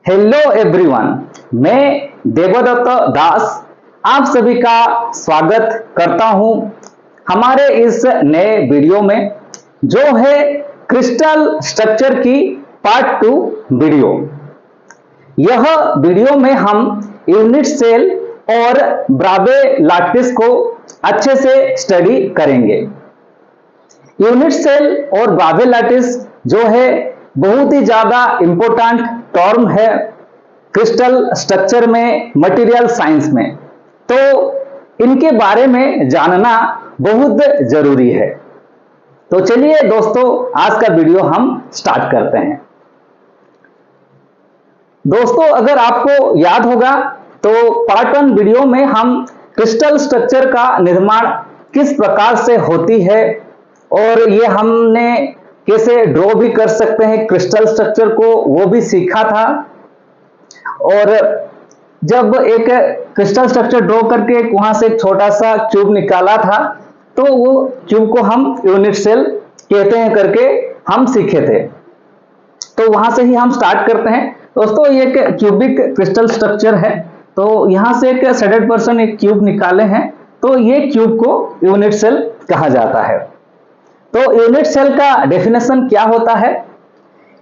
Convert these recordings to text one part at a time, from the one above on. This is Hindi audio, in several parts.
हेलो एवरीवन, मैं देवदत्त दास आप सभी का स्वागत करता हूं हमारे इस नए वीडियो में, जो है क्रिस्टल स्ट्रक्चर की पार्ट 2 वीडियो। यह वीडियो में हम यूनिट सेल और ब्रावे लैटिस को अच्छे से स्टडी करेंगे। यूनिट सेल और ब्रावे लैटिस जो है बहुत ही ज्यादा इंपॉर्टेंट टर्म है क्रिस्टल स्ट्रक्चर में, मटेरियल साइंस में, तो इनके बारे में जानना बहुत जरूरी है। तो चलिए दोस्तों, आज का वीडियो हम स्टार्ट करते हैं। दोस्तों, अगर आपको याद होगा तो पार्ट 1 वीडियो में हम क्रिस्टल स्ट्रक्चर का निर्माण किस प्रकार से होती है और ये हमने कैसे ड्रॉ भी कर सकते हैं क्रिस्टल स्ट्रक्चर को, वो भी सीखा था। और जब एक क्रिस्टल स्ट्रक्चर ड्रॉ करके वहां से एक छोटा सा क्यूब निकाला था, तो वो क्यूब को हम यूनिट सेल कहते हैं करके हम सीखे थे। तो वहां से ही हम स्टार्ट करते हैं। दोस्तों, ये एक क्यूबिक क्रिस्टल स्ट्रक्चर है, तो यहां से एक सेडेड पर्सन एक क्यूब निकाले हैं, तो ये क्यूब को यूनिट सेल कहा जाता है। तो यूनिट सेल का डेफिनेशन क्या होता है?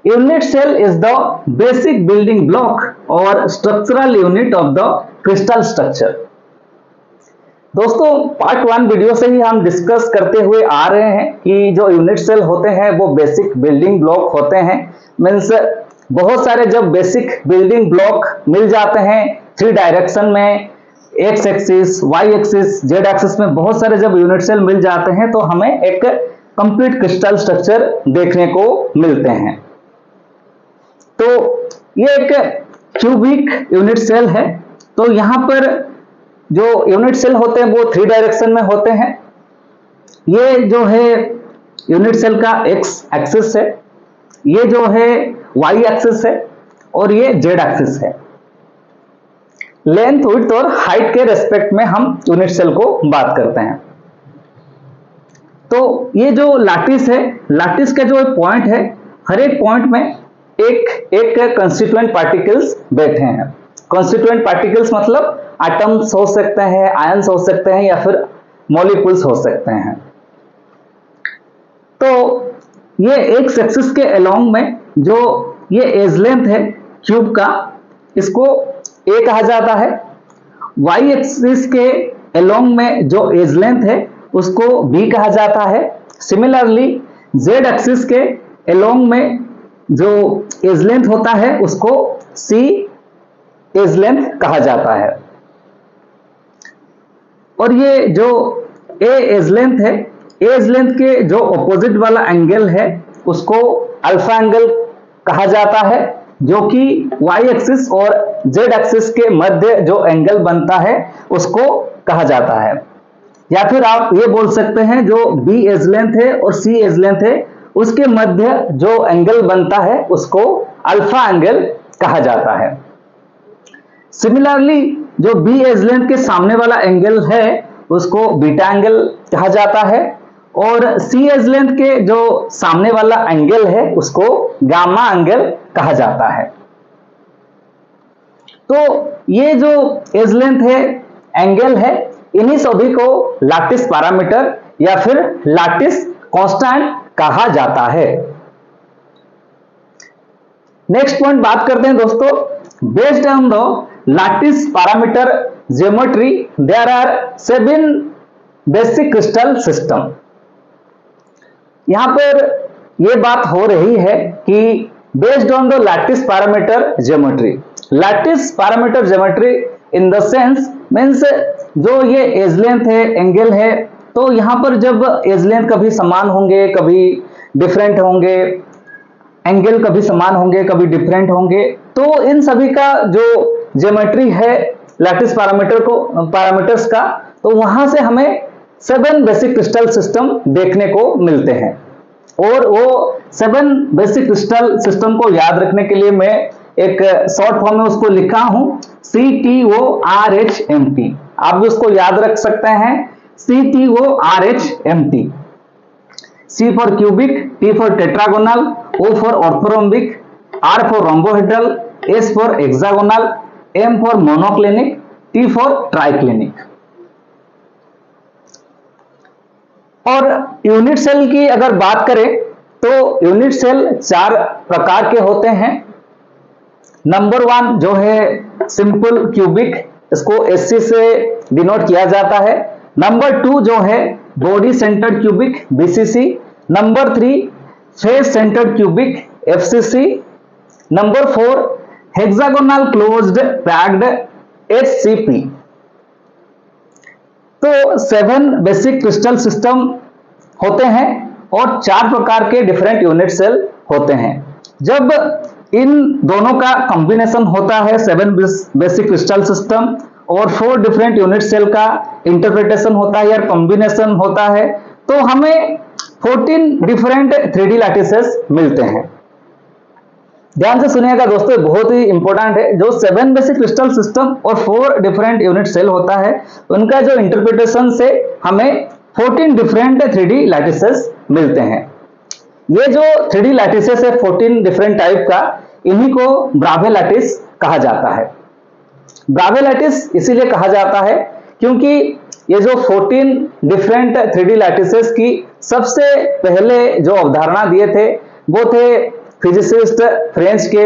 Unit cell is the basic building block और structural unit of the crystal structure. दोस्तों, पार्ट 1 वीडियो से ही हम डिस्कस करते हुए आ रहे हैं कि जो यूनिट सेल होते हैं वो बेसिक बिल्डिंग ब्लॉक होते हैं। मीन्स बहुत सारे जब बेसिक बिल्डिंग ब्लॉक मिल जाते हैं 3 डायरेक्शन में, X axis, Y axis, Z axis में बहुत सारे जब यूनिट सेल मिल जाते हैं, तो हमें एक कंप्लीट क्रिस्टल स्ट्रक्चर देखने को मिलते हैं। तो ये एक क्यूबिक यूनिट सेल है। तो यहां पर जो यूनिट सेल होते हैं वो 3 डायरेक्शन में होते हैं। ये जो है यूनिट सेल का एक्स एक्सिस है, ये जो है वाई एक्सिस है और ये जेड एक्सिस है। लेंथ, विड्थ और हाइट के रेस्पेक्ट में हम यूनिट सेल को बात करते हैं। तो ये जो लैटिस है, लैटिस का जो पॉइंट है, हर एक पॉइंट में एक कंस्टिट्यूएंट पार्टिकल्स बैठे हैं। कंस्टिट्यूएंट पार्टिकल्स मतलब एटम्स हो सकते हैं, आयंस हो सकते हैं या फिर मॉलिक्यूल्स हो सकते हैं। तो ये एक्स एक्सिस के अलोंग में जो ये एज लेंथ है क्यूब का, इसको ए कहा जाता है। वाई एक्सिस के अलोंग में जो एज लेंथ है उसको बी कहा जाता है। सिमिलरली जेड एक्सिस के अलोंग में जो एज लेंथ होता है उसको सी एज लेंथ कहा जाता है। और ये जो ए एज लेंथ है, एज लेंथ के जो ऑपोजिट वाला एंगल है उसको अल्फा एंगल कहा जाता है, जो कि वाई एक्सिस और जेड एक्सिस के मध्य जो एंगल बनता है उसको कहा जाता है। या फिर आप ये बोल सकते हैं जो बी एज लेंथ है और सी एज लेंथ है उसके मध्य जो एंगल बनता है उसको अल्फा एंगल कहा जाता है। सिमिलरली जो बी एज लेंथ के सामने वाला एंगल है उसको बीटा एंगल कहा जाता है और सी एज लेंथ के जो सामने वाला एंगल है उसको गामा एंगल कहा जाता है। तो ये जो एज लेंथ है, एंगल है, इन्हीं सभी को लैटिस पैरामीटर या फिर लैटिस कांस्टेंट कहा जाता है। नेक्स्ट पॉइंट बात करते हैं दोस्तों। Based on the lattice parameter geometry there are 7 basic crystal system. यहां पर यह बात हो रही है कि based on the lattice parameter geometry, lattice parameter geometry in the sense means जो ये एज लेंथ है, एंगल है, तो यहां पर जब एज लेंथ कभी समान होंगे, कभी डिफरेंट होंगे, एंगल कभी समान होंगे, कभी डिफरेंट होंगे, तो इन सभी का जो ज्योमेट्री है लैटिस पैरामीटर्स का, तो वहां से हमें 7 बेसिक क्रिस्टल सिस्टम देखने को मिलते हैं। और वो 7 बेसिक क्रिस्टल सिस्टम को याद रखने के लिए मैं एक शॉर्ट फॉर्म में उसको लिखा हूं, CTORHMT। आप भी उसको याद रख सकते हैं, CTORHMT। C for cubic, T for tetragonal, O for orthorhombic, R for rhombohedral, S for hexagonal, M for monoclinic, T for triclinic. और यूनिट सेल की अगर बात करें तो यूनिट सेल 4 प्रकार के होते हैं। नंबर 1 जो है सिंपल क्यूबिक, इसको एससी से डिनोट किया जाता है। नंबर 2 जो है body centred cubic, BCC. Number 3 face centred cubic, FCC. Number 4 hexagonal closed packed, HCP. तो 7 बेसिक क्रिस्टल सिस्टम होते हैं और 4 प्रकार के डिफरेंट यूनिट सेल होते हैं। जब इन दोनों का कॉम्बिनेशन होता है 7 बेसिक क्रिस्टल सिस्टम और 4 डिफरेंट यूनिट सेल का इंटरप्रिटेशन होता है या कॉम्बिनेशन होता है, तो हमें 14 डिफरेंट 3D लैटिसेस मिलते हैं। ध्यान से सुनिएगा दोस्तों, बहुत ही इंपॉर्टेंट है। जो 7 बेसिक क्रिस्टल सिस्टम और 4 डिफरेंट यूनिट सेल होता है, उनका जो इंटरप्रिटेशन से हमें 14 डिफरेंट 3D लैटिसेस मिलते हैं। ये जो 3D लैटिसेस है 14 डिफरेंट टाइप का, इन्हीं को ब्रावे लैटिस कहा जाता है। ब्रावे लैटिस इसीलिए कहा जाता है क्योंकि ये जो 14 डिफरेंट 3D लैटिसेस की सबसे पहले जो अवधारणा दिए थे वो थे फिजिसिस्ट फ्रेंच के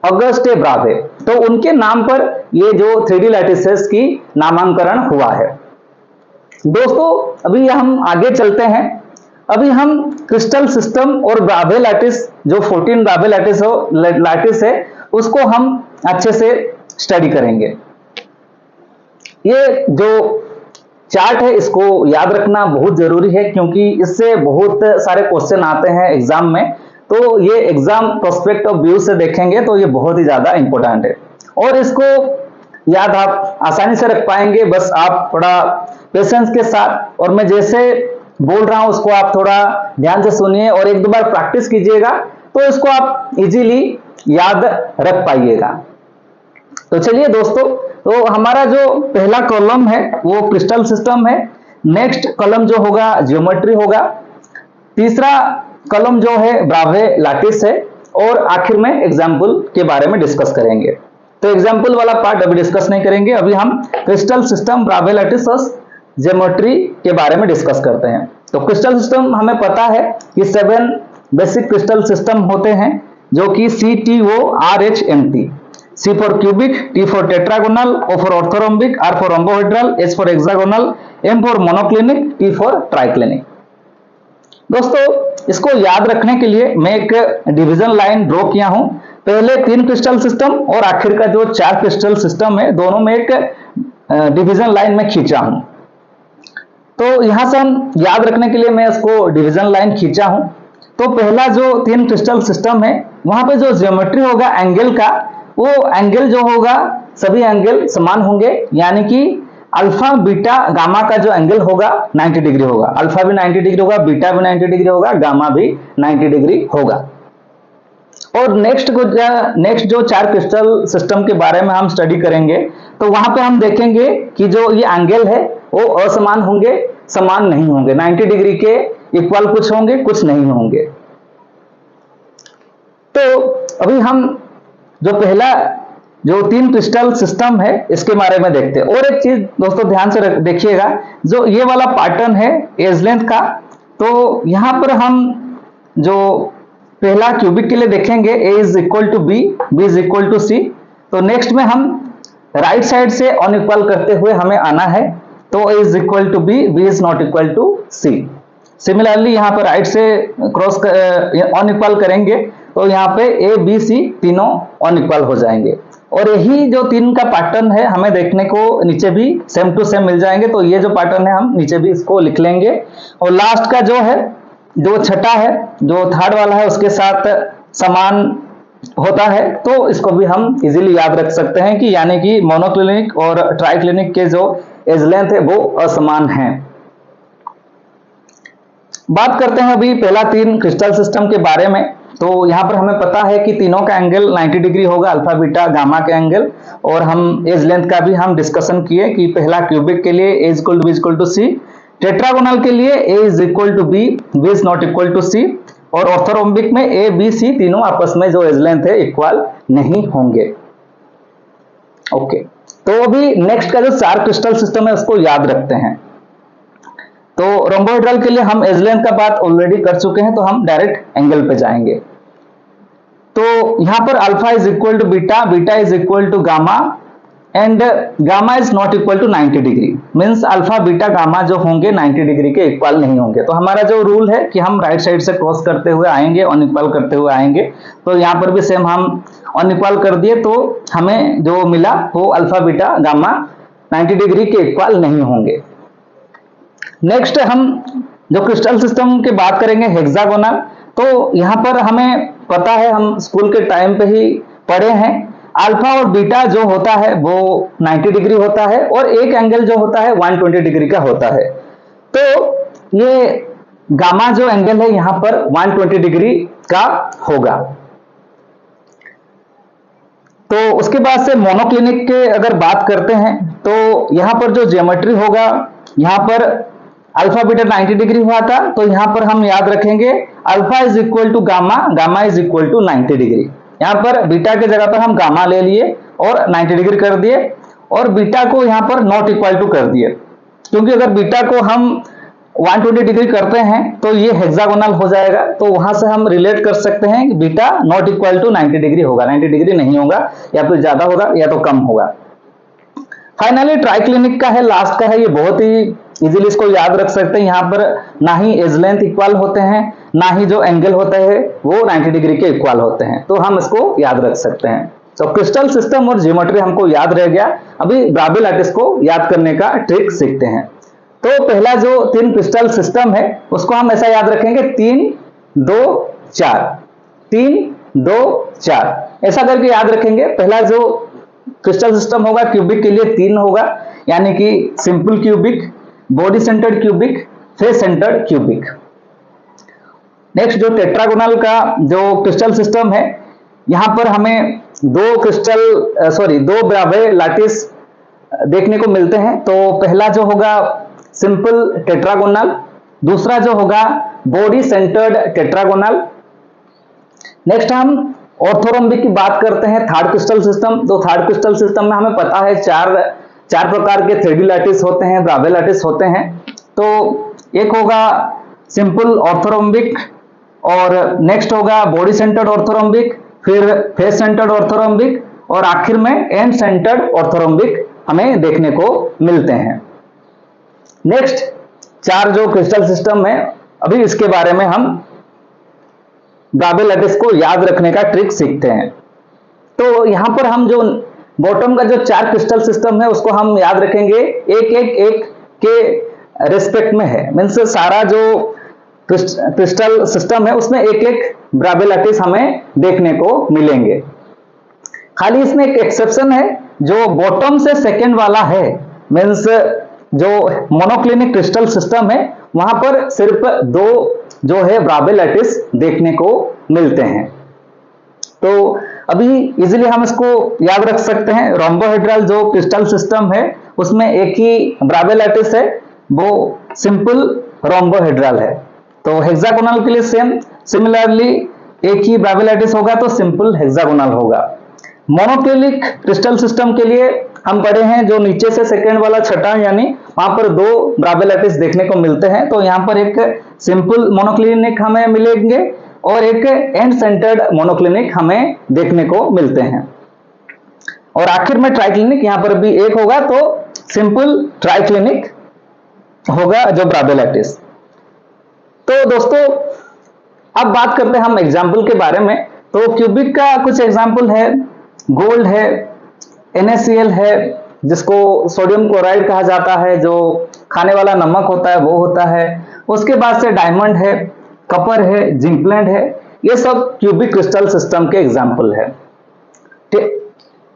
ऑगस्टे ब्रावे। तो उनके नाम पर ये जो 3D लैटिसेस की नामांकरण हुआ है। दोस्तों अभी हम आगे चलते हैं। अभी हम क्रिस्टल सिस्टम और ब्रावे लैटिस, जो 14 ब्रावे लैटिस है, उसको हम अच्छे से स्टडी करेंगे। ये जो चार्ट है इसको याद रखना बहुत जरूरी है क्योंकि इससे बहुत सारे क्वेश्चन आते हैं एग्जाम में। तो ये एग्जाम प्रोस्पेक्ट ऑफ व्यू से देखेंगे तो ये बहुत ही ज्यादा इंपॉर्टेंट है और इसको याद आप आसानी से रख पाएंगे, बस आप थोड़ा पेशेंस के साथ, और मैं जैसे बोल रहा हूं उसको आप थोड़ा ध्यान से सुनिए और एक दो बार प्रैक्टिस कीजिएगा तो इसको आप इजीली याद रख पाइएगा। तो चलिए दोस्तों, तो हमारा जो पहला कॉलम है वो क्रिस्टल सिस्टम है। नेक्स्ट कॉलम जो होगा ज्योमेट्री होगा। तीसरा कॉलम जो है ब्रावे लैटिस है और आखिर में एग्जाम्पल के बारे में डिस्कस करेंगे। तो एग्जाम्पल वाला पार्ट अभी डिस्कस नहीं करेंगे, अभी हम क्रिस्टल सिस्टम, ब्रावे लैटिस और ज्योमेट्री के बारे में डिस्कस करते हैं। तो क्रिस्टल सिस्टम हमें पता है कि 7 बेसिक क्रिस्टल सिस्टम होते हैं जो कि CTORHMT। C for cubic, T for tetragonal, O for orthorhombic, R for rhombohedral, H for hexagonal, M for monoclinic, T for triclinic. दोस्तों इसको याद रखने के लिए मैं एक डिवीजन लाइन ड्रॉ किया हूं। पहले 3 क्रिस्टल सिस्टम और आखिर का जो 4 क्रिस्टल सिस्टम है, दोनों में एक डिवीजन लाइन में खींचा हूं। तो यहां से हम याद रखने के लिए मैं इसको डिवीजन लाइन खींचा हूं। तो पहला जो 3 क्रिस्टल सिस्टम है वहां पे जो ज्योमेट्री होगा एंगल का, वो एंगल जो होगा सभी एंगल समान होंगे, यानी कि अल्फा बीटा गामा का जो एंगल होगा 90 डिग्री होगा। अल्फा भी 90 डिग्री होगा, बीटा भी 90 डिग्री होगा, गामा भी 90 डिग्री होगा। और नेक्स्ट जो 4 क्रिस्टल सिस्टम के बारे में हम स्टडी करेंगे तो वहां पे हम देखेंगे कि जो ये एंगल है वो असमान होंगे, समान नहीं होंगे। 90 डिग्री के इक्वल कुछ होंगे, कुछ नहीं होंगे। तो अभी हम जो पहला जो 3 क्रिस्टल सिस्टम है इसके बारे में देखते हैं। और एक चीज दोस्तों ध्यान से देखिएगा, जो ये वाला पैटर्न है एज लेंथ का, तो यहां पर हम जो पहला क्यूबिक के लिए देखेंगे A is equal to B, B is equal to C। तो नेक्स्ट में हम राइट साइड से अनइक्वल करते हुए हमें आना है, तो A is equal to B, B is not equal to C। Similarly यहाँ पर राइट से क्रॉस अनइक्वल करेंगे तो यहाँ पे A, B, C तीनों अनइक्वल हो जाएंगे। और यही जो 3 का पैटर्न है हमें देखने को नीचे भी सेम टू सेम मिल जाएंगे। तो ये जो पैटर्न है हम नीचे भी इसको लिख लेंगे। और लास्ट का जो है, जो छठा है, जो थर्ड वाला है, उसके साथ समान होता है, तो इसको भी हम इजीली याद रख सकते हैं कि यानी कि मोनोक्लिनिक और ट्राइक्लिनिक के जो एज लेंथ है वो असमान है। बात करते हैं अभी पहला 3 क्रिस्टल सिस्टम के बारे में। तो यहाँ पर हमें पता है कि तीनों का एंगल 90 डिग्री होगा, अल्फा बीटा गामा के एंगल। और हम एज लेंथ का भी हम डिस्कशन किए कि पहला क्यूबिक के लिए A is equal to B is equal to C, tetragonal के लिए A is equal to B, B is not equal to C, और ऑर्थोरोम्बिक में ए बी सी तीनों आपस में जो एज लेंथ है इक्वल नहीं होंगे। ओके, तो अभी नेक्स्ट का जो 4 क्रिस्टल सिस्टम है उसको याद रखते हैं। तो रोम्बोहेड्रल के लिए हम एज लेंथ का बात ऑलरेडी कर चुके हैं, तो हम डायरेक्ट एंगल पे जाएंगे। तो यहां पर alpha is equal to beta, beta is equal to gamma and gamma is not equal to 90 degree, means alpha beta gamma जो होंगे 90 डिग्री के इक्वल नहीं होंगे। तो हमारा जो रूल है कि हम राइट साइड से क्रॉस करते हुए आएंगे, अनइक्वल करते हुए आएंगे। तो यहाँ पर भी सेम हम अनइक्वल कर दिए, तो हमें जो मिला वो अल्फा बीटा गामा 90 डिग्री के इक्वल नहीं होंगे। नेक्स्ट हम जो क्रिस्टल सिस्टम की बात करेंगे हेक्सागोनल। तो यहाँ पर हमें पता है, हम स्कूल के टाइम पे ही पढ़े हैं, अल्फा और बीटा जो होता है वो 90 डिग्री होता है और एक एंगल जो होता है 120 डिग्री का होता है। तो ये गामा जो एंगल है यहां पर 120 डिग्री का होगा। तो उसके बाद से मोनोक्लिनिक के अगर बात करते हैं तो यहां पर जो ज्योमेट्री होगा, यहां पर अल्फा बीटा 90 डिग्री हुआ था, तो यहां पर हम याद रखेंगे alpha is equal to gamma, gamma is equal to 90 degree. यहां पर बीटा के जगह पर हम गामा ले लिए और 90 डिग्री कर दिए और बीटा को यहां पर नॉट इक्वल टू कर दिए, क्योंकि अगर बीटा को हम 120 डिग्री करते हैं तो ये हेक्सागोनल हो जाएगा। तो वहां से हम रिलेट कर सकते हैं कि beta not equal to 90 degree होगा, 90 डिग्री नहीं होगा, या तो ज्यादा होगा या तो कम होगा। फाइनली ट्राइक्लिनिक का है, लास्ट का है, ये बहुत ही इजीली इसको याद रख सकते हैं। यहाँ पर ना ही एज लेंथ इक्वल होते हैं, ना ही जो एंगल होता है वो 90 डिग्री के इक्वल होते हैं, तो हम इसको याद रख सकते हैं। तो क्रिस्टल सिस्टम और ज्योमेट्री हमको याद रह गया। अभी ब्राबे लैटिस को याद करने का ट्रिक सीखते हैं। तो पहला जो 3 क्रिस्टल सिस्टम है उसको हम ऐसा याद रखेंगे 3 2 4, 3 2 4 ऐसा करके याद रखेंगे। पहला जो क्रिस्टल सिस्टम होगा क्यूबिक के लिए 3 होगा, यानी कि simple cubic, body centred cubic, face centred cubic. Next जो टेट्रागोनल का जो क्रिस्टल सिस्टम है, यहां पर हमें दो ब्राबे लैटिस देखने को मिलते हैं। तो पहला जो होगा सिंपल टेट्रागोनल, दूसरा जो होगा बॉडी सेंटर्ड टेट्रागोनल। नेक्स्ट हम ऑर्थोरोम्बिक की बात करते हैं, थर्ड क्रिस्टल सिस्टम। तो थर्ड क्रिस्टल सिस्टम में हमें पता है चार प्रकार के 3D लैटिस होते हैं, ब्राबे लैटिस होते हैं। तो एक होगा सिंपल ऑर्थोरोम्बिक, और नेक्स्ट होगा बॉडी सेंटर्ड ऑर्थोरोम्बिक, फिर फेस सेंटर्ड ऑर्थोरोम्बिक, और आखिर में एंड सेंटर्ड ऑर्थोरोम्बिक हमें देखने को मिलते हैं। नेक्स्ट 4 जो क्रिस्टल सिस्टम है, अभी इसके बारे में हम ब्राबे लैटिस को याद रखने का ट्रिक सीखते हैं। तो यहां पर हम जो बॉटम का जो 4 क्रिस्टल सिस्टम है उसको हम याद रखेंगे एक के रिस्पेक्ट में है, मीन्स सारा जो क्रिस्टल सिस्टम है उसमें एक ब्राबे लैटिस हमें देखने को मिलेंगे। खाली इसमें एक एक्सेप्शन है, जो बॉटम से सेकंड वाला है, मीन्स जो मोनोक्लिनिक क्रिस्टल सिस्टम है वहां पर सिर्फ 2 जो है ब्राबे लैटिस देखने को मिलते हैं। तो अभी इजीली हम इसको याद रख सकते हैं। रोम्बोहेड्रल जो क्रिस्टल सिस्टम है उसमें एक ही ब्राबे लैटिस है, वो सिंपल रोम्बोहेड्रल है। तो हेक्सागोनल के लिए सिमिलरली एक ही ब्राबे लैटिस होगा तो सिंपल हेक्सागोनल होगा। मोनोक्लिनिक क्रिस्टल सिस्टम के लिए हम पढ़े हैं जो नीचे से सेकंड वाला छठा, यानी वहां पर 2 ब्राबे लैटिस देखने को मिलते हैं। तो यहाँ पर एक सिंपल मोनोक्लिनिक हमें मिलेंगे और एक एंड सेंटर्ड मोनोक्लिनिक हमें देखने को मिलते हैं, और आखिर में ट्राइक्लिनिक यहाँ पर भी एक होगा, तो सिंपल ट्राइक्लिनिक होगा जो ब्राबे लैटिस। तो दोस्तों अब बात करते हैं हम एग्जाम्पल के बारे में। तो क्यूबिक का कुछ एग्जाम्पल है, गोल्ड है, NaCl है जिसको सोडियम क्लोराइड कहा जाता है, जो खाने वाला नमक होता है वो होता है। उसके बाद से डायमंड है, कपर है, जिंकलैंड है, ये सब क्यूबिक क्रिस्टल सिस्टम के एग्जाम्पल है।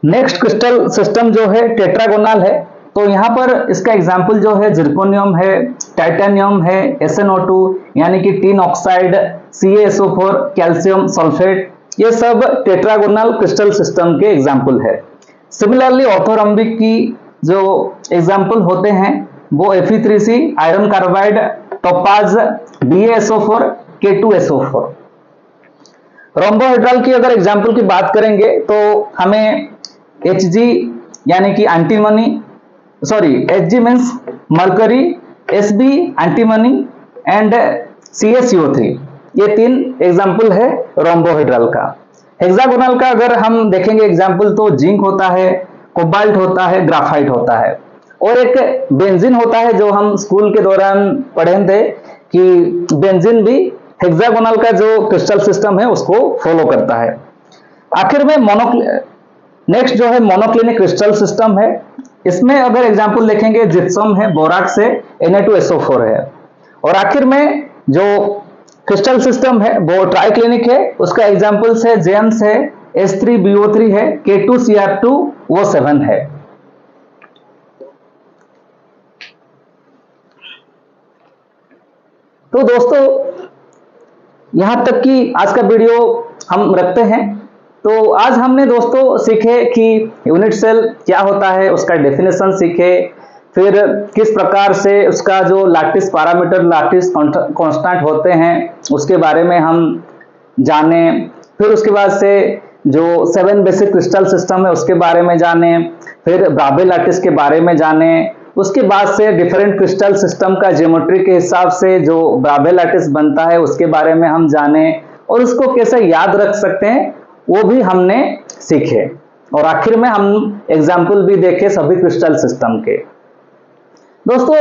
नेक्स्ट क्रिस्टल सिस्टम जो है टेट्रागोनल है। तो यहाँ पर इसका एग्जाम्पल जो है जिरकोनियम है, टाइटेनियम है, SnO2 यानी कि tin oxide, CaSO4, calcium sulphate, ये सब टेट्रागोनल क्रिस्टल सिस्टम के एग्जाम्पल है। सिमिलरली ऑर्थोरोम्बिक की जो एग्जाम्पल होते हैं वो Fe3C, iron carbide, topaz, BaSO4, K2SO4, rhombohedral की अगर एग्जाम्पल की बात करेंगे तो हमें Hg यानी कि antimony, Hg means mercury, Sb antimony and CaCO3, ये 3 एग्जाम्पल है रोम्बोहेड्रल का। हेक्सागोनल का अगर हम देखेंगे एग्जाम्पल तो जिंक होता है, कोबाल्ट होता है, ग्राफाइट होता है, और एक बेंजीन होता है जो हम स्कूल के दौरान पढ़े थे कि बेंजीन भी हेक्सागोनल का जो क्रिस्टल सिस्टम है उसको फॉलो करता है। आखिर में नेक्स्ट जो है मोनोक्लिनिक क्रिस्टल सिस्टम है। इसमें अगर एग्जांपल देखेंगे जिप्सम है, बोराक्स है, Na2SO4 है, और आखिर में जो क्रिस्टल सिस्टम है वो ट्राइक्लिनिक है। उसका एग्जांपल्स है जेम्स है, H3BO3 है, K2Cr2O7 है। तो दोस्तों यहां तक कि आज का वीडियो हम रखते हैं। तो आज हमने दोस्तों सीखे कि यूनिट सेल क्या होता है, उसका डेफिनेशन सीखे, फिर किस प्रकार से उसका जो लैटिस पैरामीटर, लैटिस कांस्टेंट होते हैं उसके बारे में हम जाने, फिर उसके बाद से जो 7 बेसिक क्रिस्टल सिस्टम है उसके बारे में जाने, फिर ब्राबे लैटिस के बारे में जाने, उसके बाद से डिफरेंट क्रिस्टल सिस्टम का ज्योमेट्री के हिसाब से जो ब्राबे लैटिस बनता है उसके बारे में हम जाने, और उसको कैसे याद रख सकते हैं वो भी हमने सीखे, और आखिर में हम एग्जाम्पल भी देखे सभी क्रिस्टल सिस्टम के। दोस्तों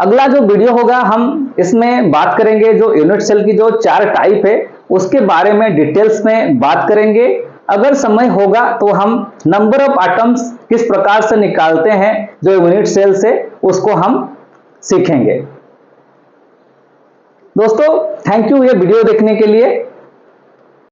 अगला जो वीडियो होगा हम इसमें बात करेंगे जो यूनिट सेल की जो 4 टाइप है उसके बारे में डिटेल्स में बात करेंगे। अगर समय होगा तो हम नंबर ऑफ एटम्स किस प्रकार से निकालते हैं जो यूनिट सेल से, उसको हम सीखेंगे। दोस्तों थैंक यू ये वीडियो देखने के लिए।